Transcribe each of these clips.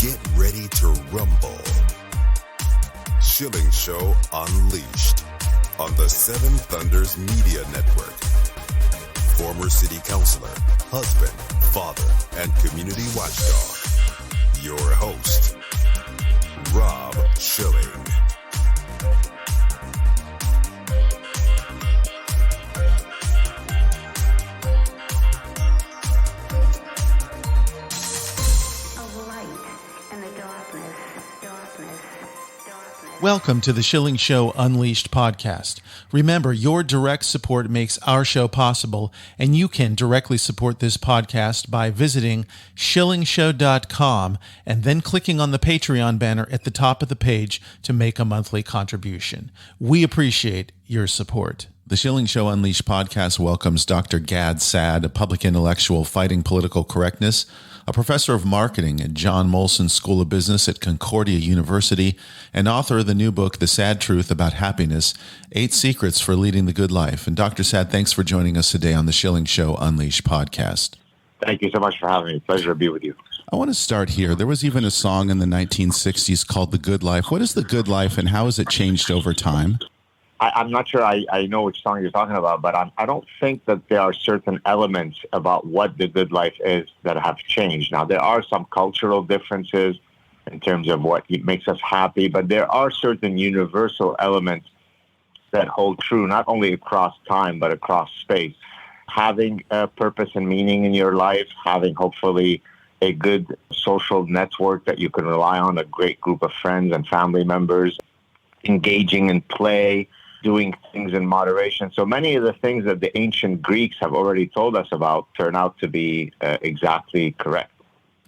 Get ready to rumble. Schilling Show Unleashed on the Seven Thunders Media Network. Former city councilor, husband, father, and community watchdog. Your host, Rob Schilling. Welcome to the Schilling Show Unleashed Podcast. Remember, your direct support makes our show possible, and you can directly support this podcast by visiting schillingshow.com and then clicking on the Patreon banner at the top of the page to make a monthly contribution. We appreciate your support. The Schilling Show Unleashed Podcast welcomes Dr. Gad Saad, a public intellectual fighting political correctness, a professor of marketing at John Molson School of Business at Concordia University, and author of the new book, The Saad Truth About Happiness, 8 Secrets for Leading the Good Life. And Dr. Saad, thanks for joining us today on the Schilling Show Unleashed podcast. Thank you so much for having me. Pleasure to be with you. I want to start here. There was even a song in the 1960s called The Good Life. What is the good life and how has it changed over time? I'm not sure I know which song you're talking about, but I don't think that there are certain elements about what the good life is that have changed. Now, there are some cultural differences in terms of what makes us happy, but there are certain universal elements that hold true, not only across time, but across space. Having a purpose and meaning in your life, having hopefully a good social network that you can rely on, a great group of friends and family members, engaging in play, doing things in moderation. So many of the things that the ancient Greeks have already told us about turn out to be exactly correct.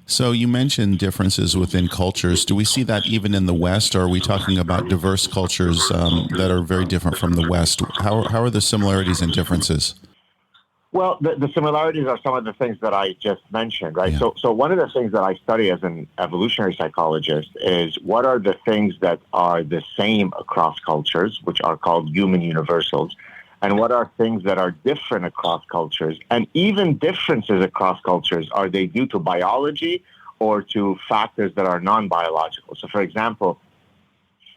So you mentioned differences within cultures. Do we see that even in the West, or are we talking about diverse cultures that are very different from the West? How are the similarities and differences? Well, the similarities are some of the things that I just mentioned, right? Yeah. So one of the things that I study as an evolutionary psychologist is what are the things that are the same across cultures, which are called human universals, and what are things that are different across cultures, and even differences across cultures, are they due to biology or to factors that are non-biological? So, for example,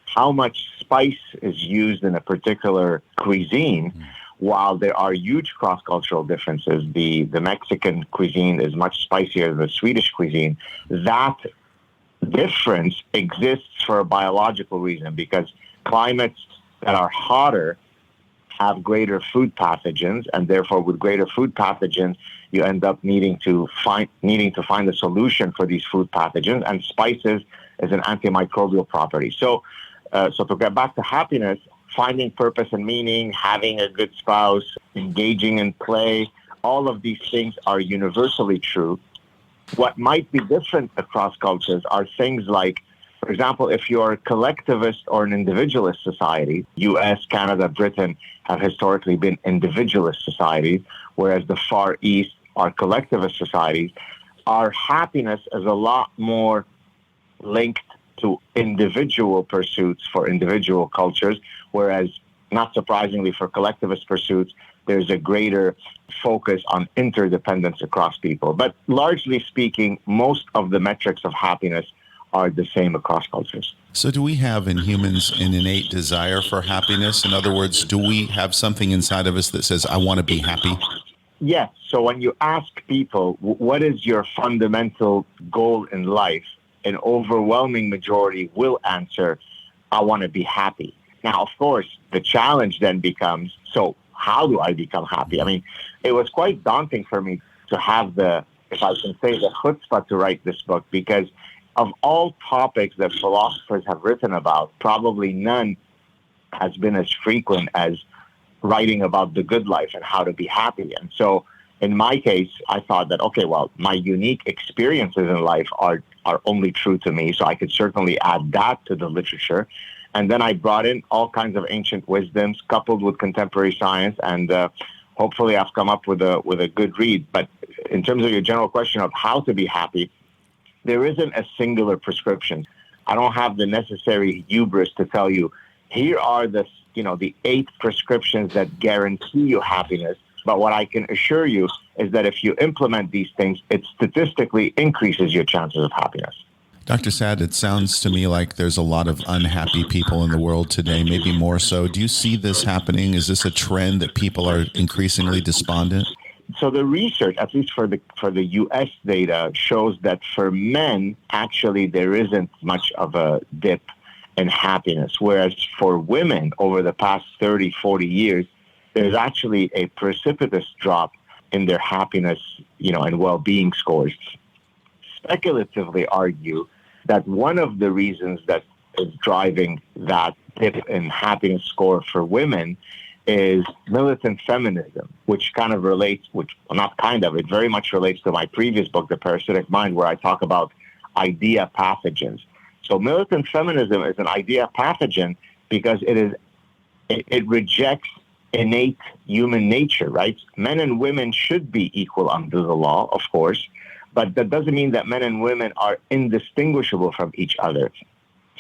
how much spice is used in a particular cuisine. While there are huge cross-cultural differences, the Mexican cuisine is much spicier than the Swedish cuisine. That difference exists for a biological reason because climates that are hotter have greater food pathogens, and therefore with greater food pathogens, you end up needing to find a solution for these food pathogens, and spices is an antimicrobial property. So to get back to happiness, finding purpose and meaning, having a good spouse, engaging in play, all of these things are universally true. What might be different across cultures are things like, for example, if you're a collectivist or an individualist society, US, Canada, Britain have historically been individualist societies, whereas the Far East are collectivist societies. Our happiness is a lot more linked to individual pursuits for individual cultures, whereas, not surprisingly, for collectivist pursuits, there's a greater focus on interdependence across people. But largely speaking, most of the metrics of happiness are the same across cultures. So do we have in humans an innate desire for happiness? In other words, do we have something inside of us that says, I want to be happy? Yes. So when you ask people, what is your fundamental goal in life? An overwhelming majority will answer, I want to be happy. Now, of course, the challenge then becomes, so how do I become happy? I mean, it was quite daunting for me to have if I can say, the chutzpah to write this book, because of all topics that philosophers have written about, probably none has been as frequent as writing about the good life and how to be happy. And so in my case, I thought that, okay, well, my unique experiences in life are only true to me, so I could certainly add that to the literature. And then I brought in all kinds of ancient wisdoms coupled with contemporary science, and hopefully I've come up with a good read. But in terms of your general question of how to be happy, there isn't a singular prescription. I don't have the necessary hubris to tell you, here are the 8 prescriptions that guarantee you happiness. But what I can assure you is that if you implement these things, it statistically increases your chances of happiness. Dr. Saad, it sounds to me like there's a lot of unhappy people in the world today, maybe more so. Do you see this happening? Is this a trend that people are increasingly despondent? So the research, at least for the U.S. data, shows that for men, actually, there isn't much of a dip in happiness, whereas for women, over the past 30, 40 years, there's actually a precipitous drop in their happiness, and well-being scores. Speculatively argue that one of the reasons that is driving that dip in happiness score for women is militant feminism, which kind of relates, it very much relates to my previous book, The Parasitic Mind, where I talk about idea pathogens. So militant feminism is an idea pathogen because it rejects innate human nature, right? Men and women should be equal under the law, of course, but that doesn't mean that men and women are indistinguishable from each other.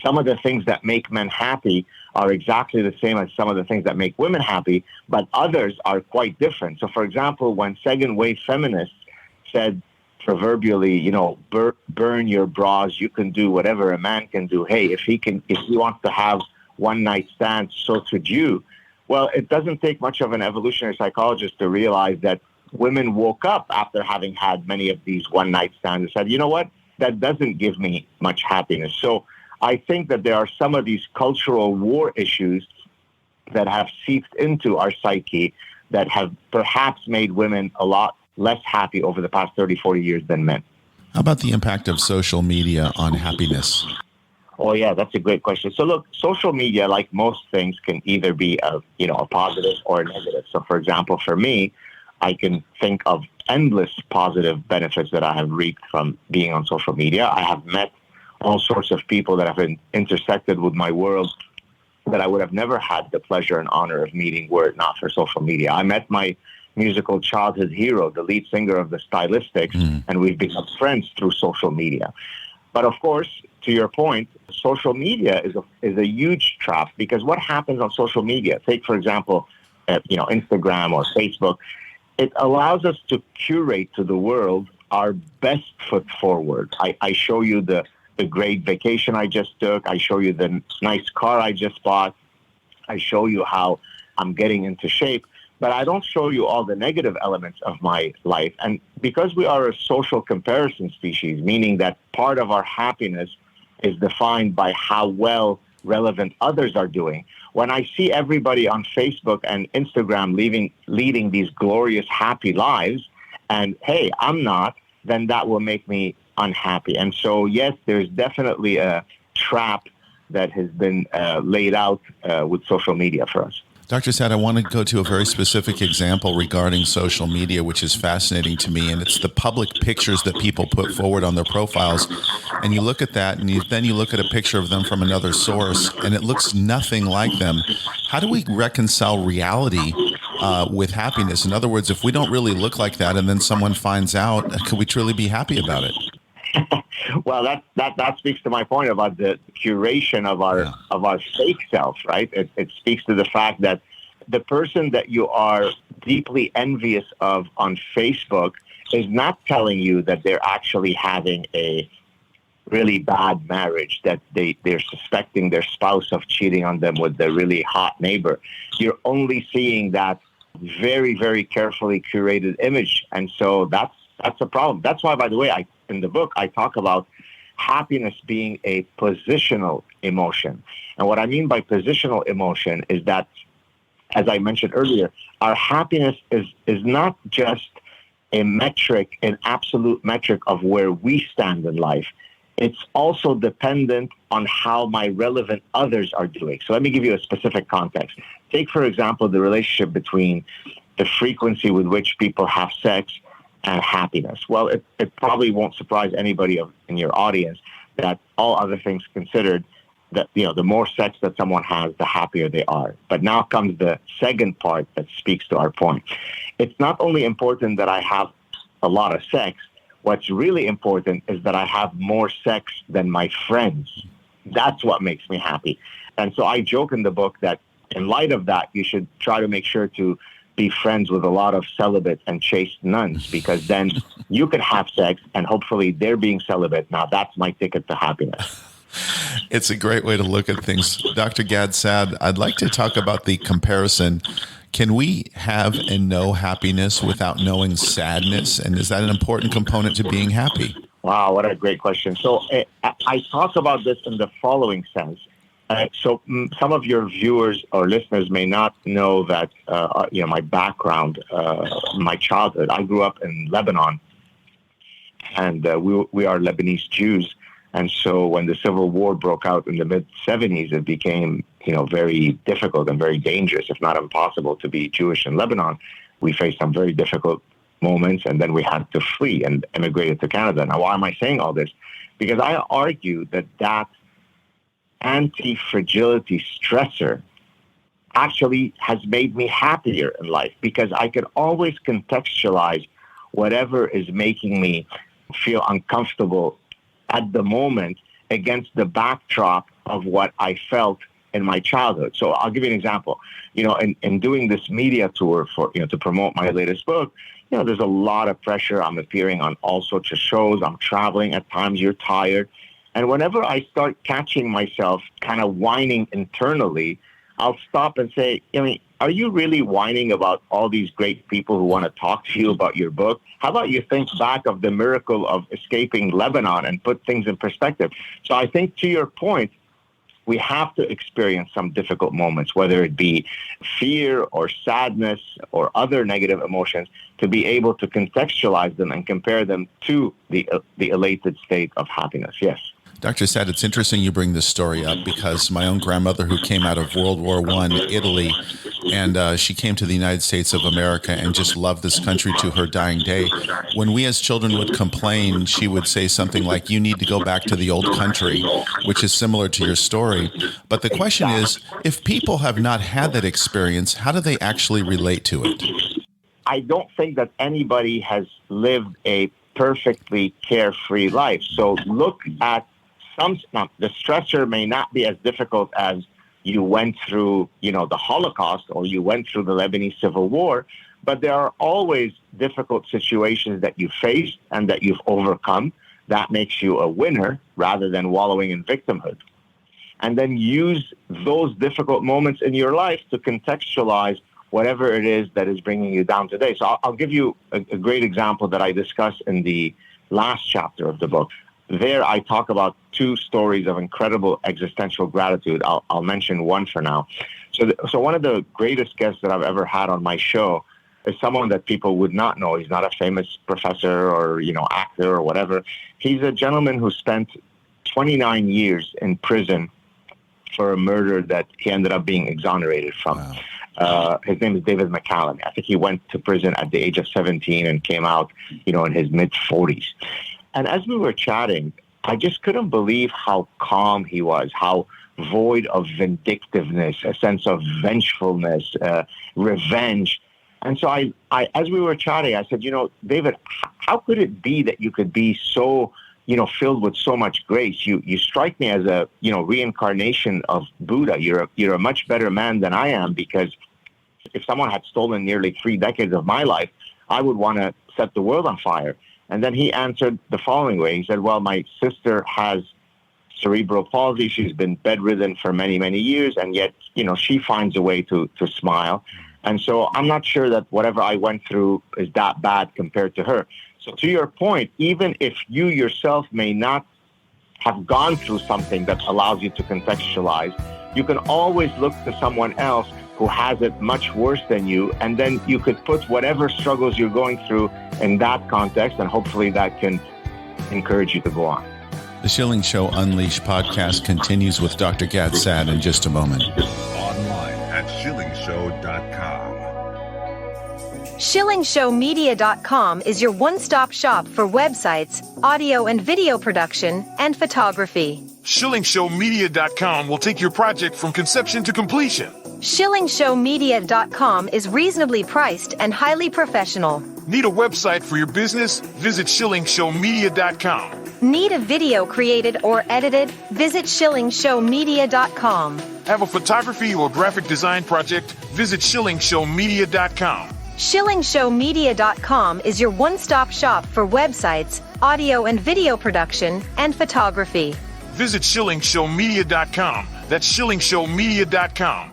Some of the things that make men happy are exactly the same as some of the things that make women happy, but others are quite different. So, for example, when second wave feminists said proverbially, burn your bras, you can do whatever a man can do. Hey, if he wants to have one night stands, so could you. Well, it doesn't take much of an evolutionary psychologist to realize that women woke up after having had many of these one night stands and said, you know what, that doesn't give me much happiness. So I think that there are some of these cultural war issues that have seeped into our psyche that have perhaps made women a lot less happy over the past 30, 40 years than men. How about the impact of social media on happiness? Oh, yeah, that's a great question. So look, social media, like most things, can either be a positive or a negative. So for example, for me, I can think of endless positive benefits that I have reaped from being on social media. I have met all sorts of people that have been intersected with my world that I would have never had the pleasure and honor of meeting were it not for social media. I met my musical childhood hero, the lead singer of the Stylistics, and we've become friends through social media. But of course, to your point, social media is a huge trap, because what happens on social media, take for example, Instagram or Facebook, it allows us to curate to the world our best foot forward. I show you the great vacation I just took. I show you the nice car I just bought. I show you how I'm getting into shape, but I don't show you all the negative elements of my life. And because we are a social comparison species, meaning that part of our happiness is defined by how well relevant others are doing, when I see everybody on Facebook and Instagram leading these glorious, happy lives, and hey, I'm not, then that will make me unhappy. And so, yes, there's definitely a trap that has been laid out with social media for us. Dr. Saad, I want to go to a very specific example regarding social media, which is fascinating to me, and it's the public pictures that people put forward on their profiles. And you look at that, and then you look at a picture of them from another source, and it looks nothing like them. How do we reconcile reality with happiness? In other words, if we don't really look like that and then someone finds out, could we truly be happy about it? Well, that speaks to my point about the curation of our fake self, right? It speaks to the fact that the person that you are deeply envious of on Facebook is not telling you that they're actually having a really bad marriage, that they're suspecting their spouse of cheating on them with their really hot neighbor. You're only seeing that very, very carefully curated image. And so that's a problem. That's why, by the way, in the book, I talk about happiness being a positional emotion. And what I mean by positional emotion is that, as I mentioned earlier, our happiness is not just a metric, an absolute metric of where we stand in life. It's also dependent on how my relevant others are doing. So let me give you a specific context. Take, for example, the relationship between the frequency with which people have sex and happiness. Well, it probably won't surprise anybody in your audience that, all other things considered, that the more sex that someone has, the happier they are. But now comes the second part that speaks to our point. It's not only important that I have a lot of sex. What's really important is that I have more sex than my friends. That's what makes me happy. And so I joke in the book that in light of that, you should try to make sure to be friends with a lot of celibate and chaste nuns, because then you could have sex and hopefully they're being celibate. Now that's my ticket to happiness. It's a great way to look at things. Dr. Gad Saad, I'd like to talk about the comparison. Can we have and know happiness without knowing sadness? And is that an important component to being happy? Wow, what a great question. So I talk about this in the following sense. Some of your viewers or listeners may not know that, my background, my childhood. I grew up in Lebanon, and we are Lebanese Jews. And so when the Civil War broke out in the mid-'70s, it became, very difficult and very dangerous, if not impossible, to be Jewish in Lebanon. We faced some very difficult moments, and then we had to flee and immigrated to Canada. Now, why am I saying all this? Because I argue that anti-fragility stressor actually has made me happier in life, because I could always contextualize whatever is making me feel uncomfortable at the moment against the backdrop of what I felt in my childhood. So I'll give you an example. In doing this media tour to promote my latest book, there's a lot of pressure. I'm appearing on all sorts of shows. I'm traveling. At times you're tired. And whenever I start catching myself kind of whining internally, I'll stop and say, are you really whining about all these great people who want to talk to you about your book? How about you think back of the miracle of escaping Lebanon and put things in perspective? So I think, to your point, we have to experience some difficult moments, whether it be fear or sadness or other negative emotions, to be able to contextualize them and compare them to the elated state of happiness. Yes. Dr. Saad, it's interesting you bring this story up, because my own grandmother, who came out of World War I, Italy, and she came to the United States of America and just loved this country to her dying day. When we as children would complain, she would say something like, you need to go back to the old country, which is similar to your story. But the question is, if people have not had that experience, how do they actually relate to it? I don't think that anybody has lived a perfectly carefree life. So look at the stressor may not be as difficult as you went through, the Holocaust, or you went through the Lebanese Civil War, but there are always difficult situations that you faced and that you've overcome. That makes you a winner rather than wallowing in victimhood. And then use those difficult moments in your life to contextualize whatever it is that is bringing you down today. So I'll give you a great example that I discuss in the last chapter of the book. There, I talk about two stories of incredible existential gratitude. I'll mention one for now. So one of the greatest guests that I've ever had on my show is someone that people would not know. He's not a famous professor or, actor or whatever. He's a gentleman who spent 29 years in prison for a murder that he ended up being exonerated from. Wow. His name is David McCallum. I think he went to prison at the age of 17 and came out, in his mid-40s. And as we were chatting, I just couldn't believe how calm he was, how void of vindictiveness, a sense of vengefulness, revenge. And so I, as we were chatting, I said, David, how could it be that you could be so, filled with so much grace? You strike me as a, reincarnation of Buddha. You're a much better man than I am, because if someone had stolen nearly 3 decades of my life, I would want to set the world on fire. And then he answered the following way. He said, well, my sister has cerebral palsy. She's been bedridden for many, many years, and yet, she finds a way to smile. And so I'm not sure that whatever I went through is that bad compared to her. So to your point, even if you yourself may not have gone through something that allows you to contextualize, you can always look to someone else who has it much worse than you, and then you could put whatever struggles you're going through in that context, and hopefully that can encourage you to go on. The Schilling Show Unleashed podcast continues with Dr. Gad Saad in just a moment. Online at schillingshow.com. SchillingShowMedia.com is your one-stop shop for websites, audio and video production, and photography. SchillingShowMedia.com will take your project from conception to completion. SchillingShowMedia.com is reasonably priced and highly professional. Need a website for your business? Visit SchillingShowMedia.com. Need a video created or edited? Visit SchillingShowMedia.com. Have a photography or graphic design project? Visit SchillingShowMedia.com. SchillingShowMedia.com is your one-stop shop for websites, audio and video production, and photography. Visit SchillingShowMedia.com. That's SchillingShowMedia.com.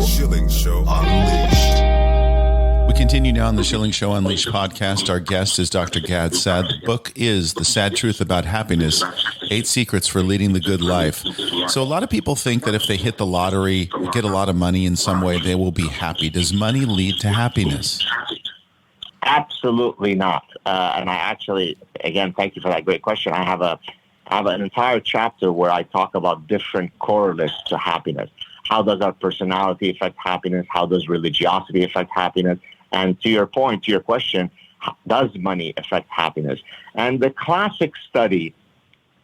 Schilling Show Unleashed. We continue now on the Schilling Show Unleashed podcast. Our guest is Dr. Gad Saad. The book is The Saad Truth About Happiness, 8 Secrets for Leading the Good Life. So a lot of people think that if they hit the lottery, get a lot of money in some way, they will be happy. Does money lead to happiness? Absolutely not. And I actually, again, thank you for that great question. I have an entire chapter where I talk about different correlates to happiness. How does our personality affect happiness? How does religiosity affect happiness? And to your point, to your question, does money affect happiness? And the classic study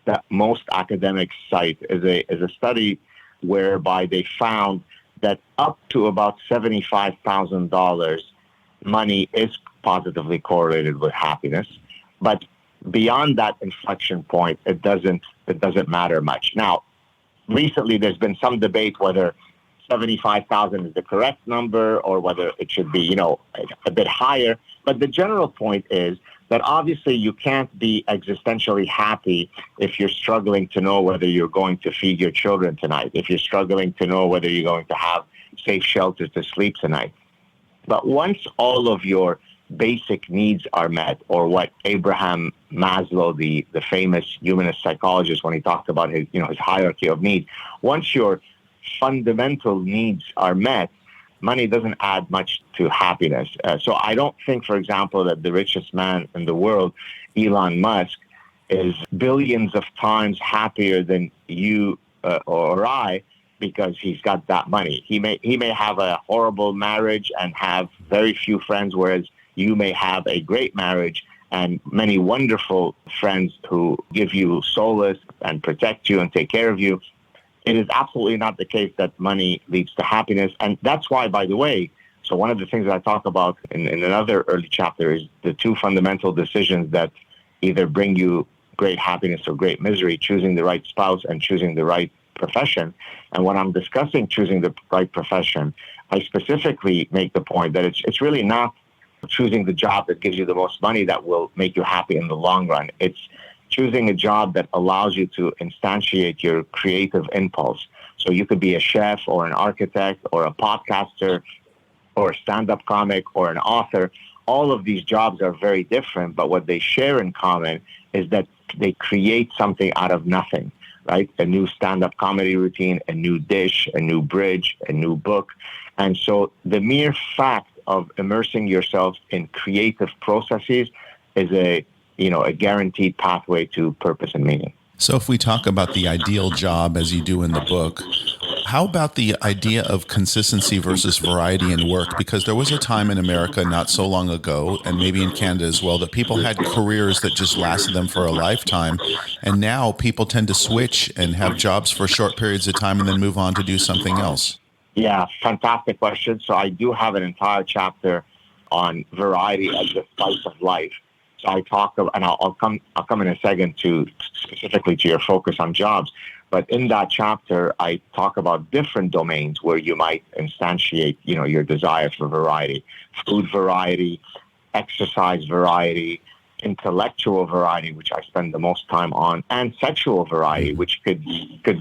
that most academics cite is a study whereby they found that up to about $75,000 money is positively correlated with happiness. But beyond that inflection point, it doesn't matter much. Now, recently, there's been some debate whether 75,000 is the correct number or whether it should be, a bit higher. But the general point is that obviously you can't be existentially happy if you're struggling to know whether you're going to feed your children tonight, if you're struggling to know whether you're going to have safe shelter to sleep tonight. But once all of your basic needs are met, or what Abraham Maslow, the famous humanist psychologist, when he talked about his hierarchy of needs, once your fundamental needs are met, money doesn't add much to happiness. So I don't think, for example, that the richest man in the world, Elon Musk, is billions of times happier than you or I because he's got that money. He may have a horrible marriage and have very few friends, whereas you may have a great marriage and many wonderful friends who give you solace and protect you and take care of you. It is absolutely not the case that money leads to happiness. And that's why, by the way, so one of the things that I talk about in another early chapter is the 2 fundamental decisions that either bring you great happiness or great misery: choosing the right spouse and choosing the right profession. And when I'm discussing choosing the right profession, I specifically make the point that it's really not choosing the job that gives you the most money that will make you happy in the long run. It's choosing a job that allows you to instantiate your creative impulse. So you could be a chef or an architect or a podcaster or a stand-up comic or an author. All of these jobs are very different, but what they share in common is that they create something out of nothing, right? A new stand-up comedy routine, a new dish, a new bridge, a new book. And so the mere fact of immersing yourself in creative processes is a guaranteed pathway to purpose and meaning. So if we talk about the ideal job, as you do in the book, how about the idea of consistency versus variety in work? Because there was a time in America not so long ago, and maybe in Canada as well, that people had careers that just lasted them for a lifetime. And now people tend to switch and have jobs for short periods of time and then move on to do something else. Yeah, fantastic question. So I do have an entire chapter on variety as the spice of life. So I talk about, and I'll come in a second to specifically to your focus on jobs. But in that chapter, I talk about different domains where you might instantiate, your desire for variety: food variety, exercise variety, intellectual variety, which I spend the most time on, and sexual variety, which could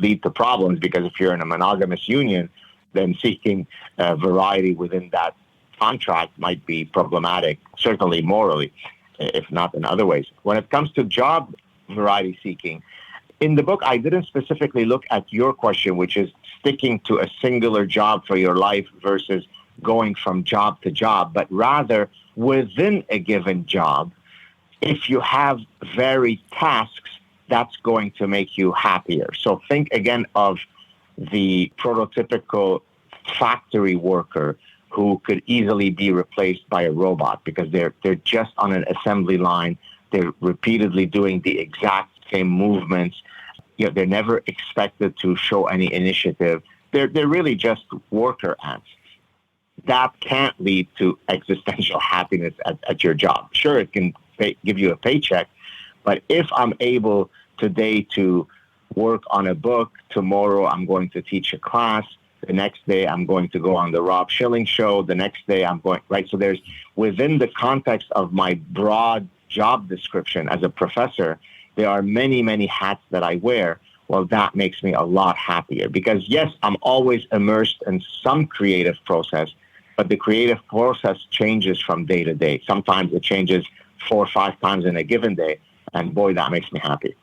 lead to problems, because if you're in a monogamous union, then seeking variety within that contract might be problematic, certainly morally, if not in other ways. When it comes to job variety seeking, in the book, I didn't specifically look at your question, which is sticking to a singular job for your life versus going from job to job, but rather within a given job, if you have varied tasks, that's going to make you happier. So think again of the prototypical factory worker who could easily be replaced by a robot because they're just on an assembly line. They're repeatedly doing the exact same movements. They're never expected to show any initiative. they're really just worker ants. That can't lead to existential happiness at your job. Sure, it can give you a paycheck, but if I'm able today to work on a book, tomorrow I'm going to teach a class, the next day I'm going to go on the Rob Schilling Show, the next day I'm going, right? So there's, within the context of my broad job description as a professor, there are many, many hats that I wear. Well, that makes me a lot happier because, yes, I'm always immersed in some creative process, but the creative process changes from day to day. Sometimes it changes 4 or 5 times in a given day, and boy, that makes me happy.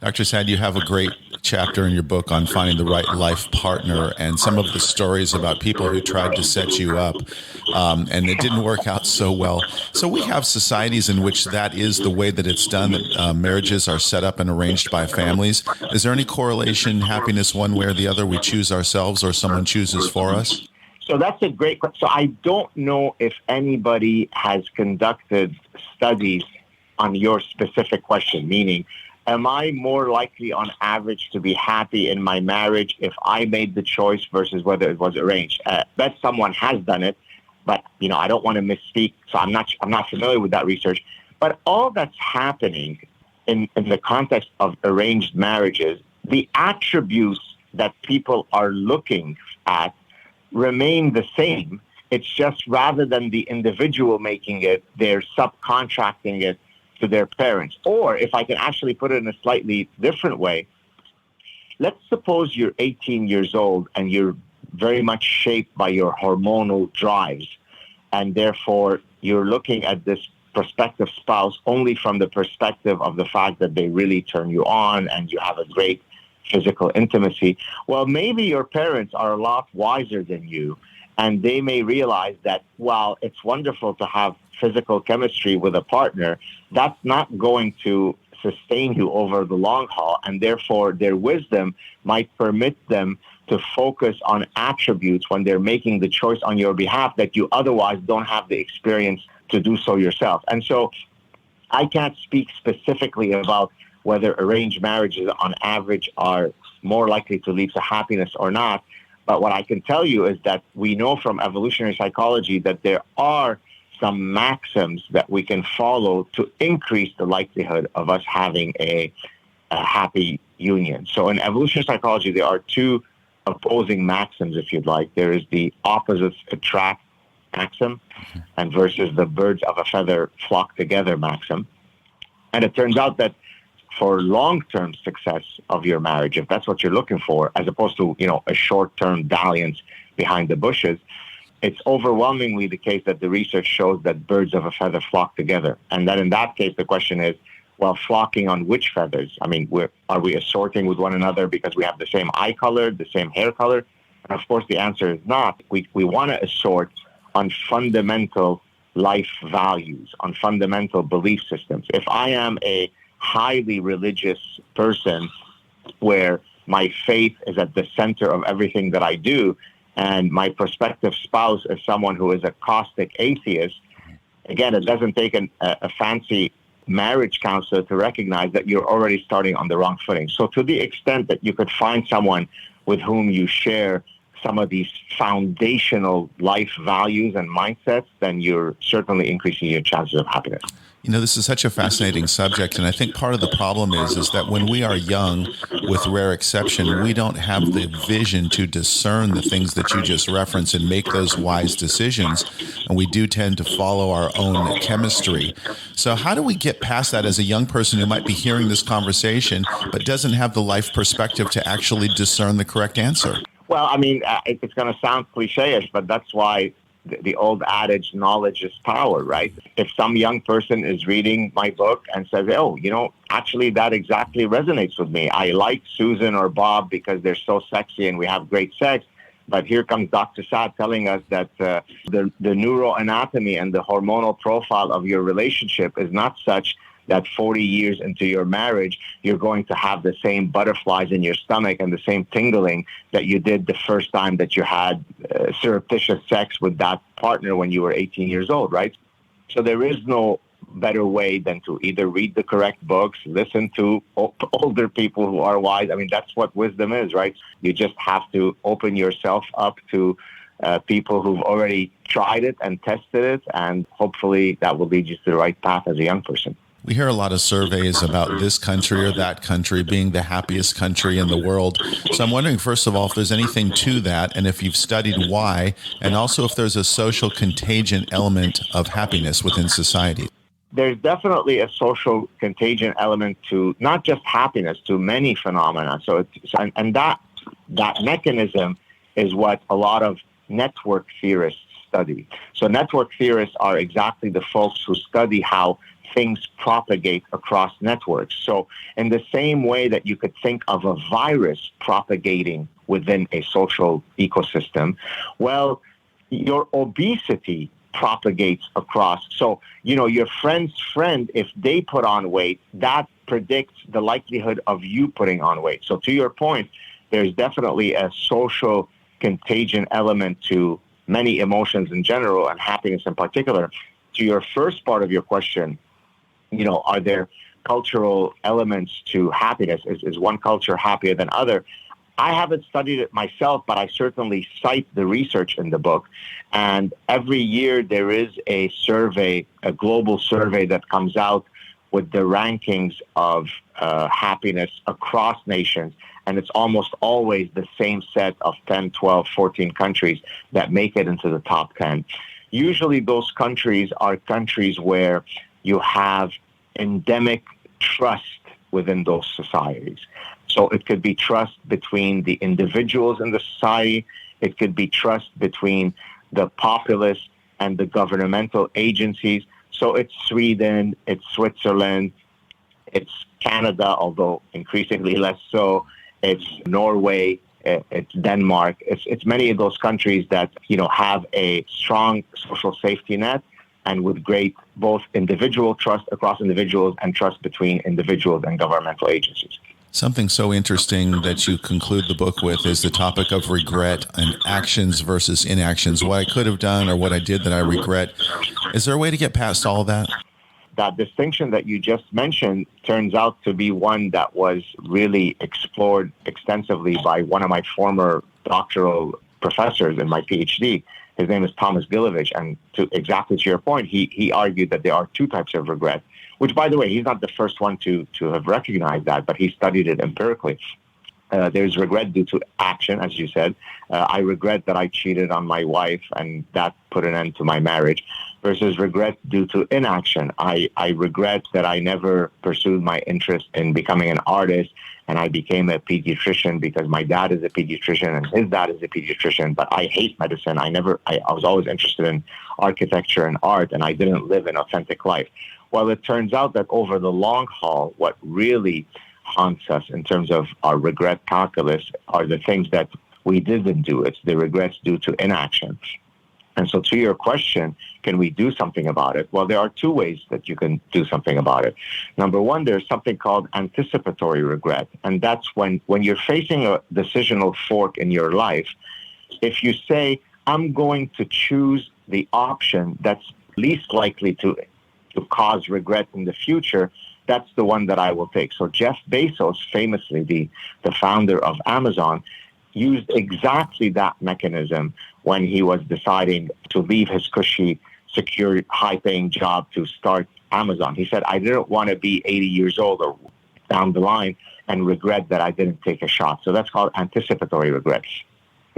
Dr. Saad, you have a great chapter in your book on finding the right life partner and some of the stories about people who tried to set you up and it didn't work out so well. So we have societies in which that is the way that it's done, that marriages are set up and arranged by families. Is there any correlation, happiness one way or the other? We choose ourselves or someone chooses for us? So that's a great question. So I don't know if anybody has conducted studies on your specific question, meaning, am I more likely on average to be happy in my marriage if I made the choice versus whether it was arranged? Bet someone has done it, but I don't want to misspeak, so I'm not familiar with that research. But all that's happening in the context of arranged marriages, the attributes that people are looking at remain the same. It's just rather than the individual making it, they're subcontracting it to their parents. Or if I can actually put it in a slightly different way, let's suppose you're 18 years old and you're very much shaped by your hormonal drives, and therefore you're looking at this prospective spouse only from the perspective of the fact that they really turn you on and you have a great physical intimacy. Well, maybe your parents are a lot wiser than you, and they may realize that while it's wonderful to have physical chemistry with a partner, that's not going to sustain you over the long haul, and therefore their wisdom might permit them to focus on attributes when they're making the choice on your behalf that you otherwise don't have the experience to do so yourself. And so I can't speak specifically about whether arranged marriages on average are more likely to lead to happiness or not. But what I can tell you is that we know from evolutionary psychology that there are some maxims that we can follow to increase the likelihood of us having a happy union. So in evolutionary psychology, there are 2 opposing maxims, if you'd like. There is the opposites attract maxim and versus the birds of a feather flock together maxim. And it turns out that for long-term success of your marriage, if that's what you're looking for, as opposed to, a short-term dalliance behind the bushes, it's overwhelmingly the case that the research shows that birds of a feather flock together. And then in that case, the question is, well, flocking on which feathers? I mean, are we assorting with one another because we have the same eye color, the same hair color? And of course, the answer is not. We want to assort on fundamental life values, on fundamental belief systems. If I am a highly religious person where my faith is at the center of everything that I do, and my prospective spouse is someone who is a caustic atheist, again, it doesn't take a fancy marriage counselor to recognize that you're already starting on the wrong footing. So to the extent that you could find someone with whom you share some of these foundational life values and mindsets, then you're certainly increasing your chances of happiness. This is such a fascinating subject, and I think part of the problem is that when we are young, with rare exception, we don't have the vision to discern the things that you just referenced and make those wise decisions, and we do tend to follow our own chemistry. So how do we get past that as a young person who might be hearing this conversation but doesn't have the life perspective to actually discern the correct answer? Well, I mean, it's going to sound cliche-ish, but that's why the old adage, knowledge is power, right? If some young person is reading my book and says, oh, actually that exactly resonates with me. I like Susan or Bob because they're so sexy and we have great sex. But here comes Dr. Saad telling us that the neuroanatomy and the hormonal profile of your relationship is not such that 40 years into your marriage, you're going to have the same butterflies in your stomach and the same tingling that you did the first time that you had surreptitious sex with that partner when you were 18 years old, right? So there is no better way than to either read the correct books, listen to older people who are wise. I mean, that's what wisdom is, right? You just have to open yourself up to people who've already tried it and tested it, and hopefully that will lead you to the right path as a young person. We hear a lot of surveys about this country or that country being the happiest country in the world. So I'm wondering, first of all, if there's anything to that, and if you've studied why, and also if there's a social contagion element of happiness within society. There's definitely a social contagion element to not just happiness, to many phenomena. And that mechanism is what a lot of network theorists study. So network theorists are exactly the folks who study how things propagate across networks. So in the same way that you could think of a virus propagating within a social ecosystem, well, your obesity propagates across. So, your friend's friend, if they put on weight, that predicts the likelihood of you putting on weight. So to your point, there's definitely a social contagion element to many emotions in general and happiness in particular. To your first part of your question, are there cultural elements to happiness? Is one culture happier than other? I haven't studied it myself, but I certainly cite the research in the book. And every year there is a survey, a global survey that comes out with the rankings of happiness across nations. And it's almost always the same set of 10, 12, 14 countries that make it into the top 10. Usually those countries are countries where you have endemic trust within those societies. So it could be trust between the individuals in the society. It could be trust between the populace and the governmental agencies. So it's Sweden, it's Switzerland, it's Canada, although increasingly less so. It's Norway, it's Denmark. It's many of those countries that, have a strong social safety net, and with great both individual trust across individuals and trust between individuals and governmental agencies. Something so interesting that you conclude the book with is the topic of regret and actions versus inactions. What I could have done or what I did that I regret. Is there a way to get past all of that? That distinction that you just mentioned turns out to be one that was really explored extensively by one of my former doctoral professors in my PhD. His name is Thomas Gilovich, and exactly to your point, he argued that there are two types of regret, which, by the way, he's not the first one to have recognized that, but he studied it empirically. There's regret due to action, as you said. I regret that I cheated on my wife, and that put an end to my marriage, versus regret due to inaction. I regret that I never pursued my interest in becoming an artist, and I became a pediatrician because my dad is a pediatrician and his dad is a pediatrician, but I hate medicine. I was always interested in architecture and art, and I didn't live an authentic life. Well, it turns out that over the long haul, what really haunts us in terms of our regret calculus are the things that we didn't do. It's the regrets due to inaction. And so to your question, can we do something about it? Well, there are two ways that you can do something about it. Number one, there's something called anticipatory regret. And that's when you're facing a decisional fork in your life, if you say, I'm going to choose the option that's least likely to cause regret in the future, that's the one that I will take. So Jeff Bezos, famously the founder of Amazon, used exactly that mechanism when he was deciding to leave his cushy, secure, high-paying job to start Amazon. He said, I didn't want to be 80 years old or down the line and regret that I didn't take a shot. So that's called anticipatory regret.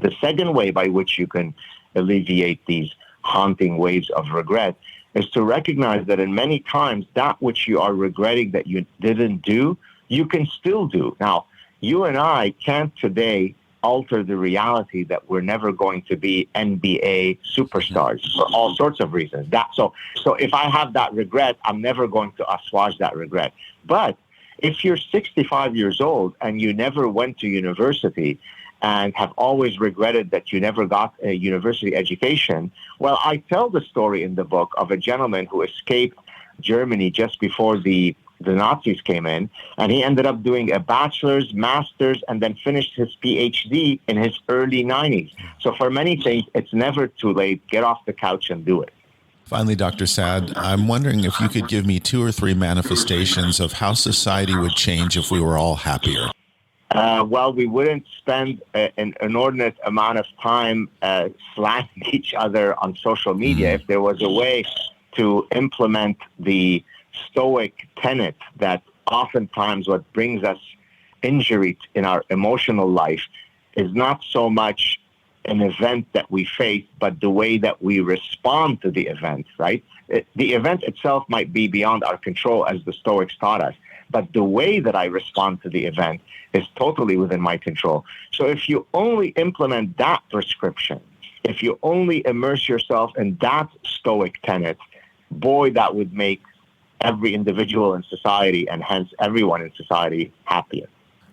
The second way by which you can alleviate these haunting waves of regret is to recognize that in many times that which you are regretting that you didn't do, you can still do. Now, you and I can't today alter the reality that we're never going to be NBA superstars for all sorts of reasons. So if I have that regret, I'm never going to assuage that regret. But if you're 65 years old and you never went to university and have always regretted that you never got a university education, well, I tell the story in the book of a gentleman who escaped Germany just before the Nazis came in, and he ended up doing a bachelor's, master's, and then finished his PhD in his early 90s. So for many things, it's never too late. Get off the couch and do it. Finally, Dr. Saad, I'm wondering if you could give me 2 or 3 manifestations of how society would change if we were all happier. Well, we wouldn't spend an inordinate amount of time slamming each other on social media. If there was a way to implement the Stoic tenet that oftentimes what brings us injury in our emotional life is not so much an event that we face, but the way that we respond to the event, right? The event itself might be beyond our control, as the Stoics taught us, but the way that I respond to the event is totally within my control. So if you only implement that prescription, if you only immerse yourself in that Stoic tenet, boy, that would make every individual in society, and hence everyone in society, happier.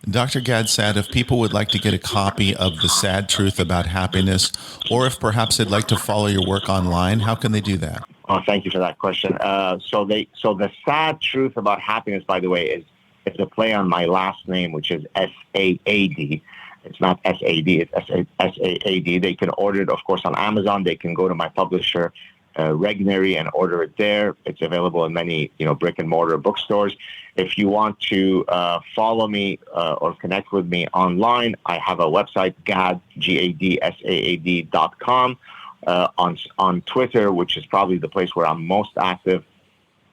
Dr. Gad Saad, if people would like to get a copy of the Saad Truth About Happiness, or if perhaps they'd like to follow your work online, how can they do that? Oh, thank you for that question. So the Saad Truth About Happiness, by the way, is a play on my last name, which is S-A-A-D. It's not S-A-D, it's S-A-A-D. They can order it, of course, on Amazon. They can go to my publisher, Regnery, and order it there. It's available in many, brick and mortar bookstores. If you want to follow me or connect with me online, I have a website, GADSAAD.com. On Twitter, which is probably the place where I'm most active.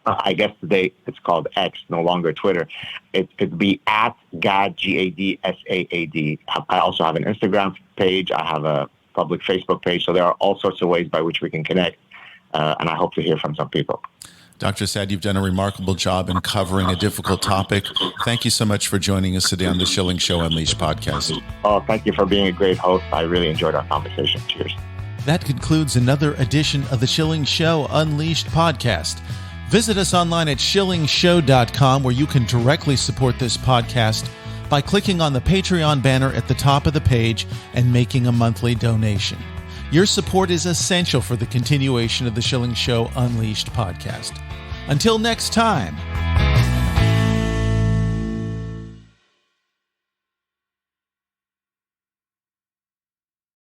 I guess today it's called X, no longer Twitter. It'd be at Gad, GADSAAD. I also have an Instagram page. I have a public Facebook page. So there are all sorts of ways by which we can connect. And I hope to hear from some people. Dr. Saad, you've done a remarkable job in covering a difficult topic. Thank you so much for joining us today on the Schilling Show Unleashed podcast. Oh, thank you for being a great host. I really enjoyed our conversation. Cheers. That concludes another edition of the Schilling Show Unleashed podcast. Visit us online at schillingshow.com, where you can directly support this podcast by clicking on the Patreon banner at the top of the page and making a monthly donation. Your support is essential for the continuation of the Schilling Show Unleashed podcast. Until next time.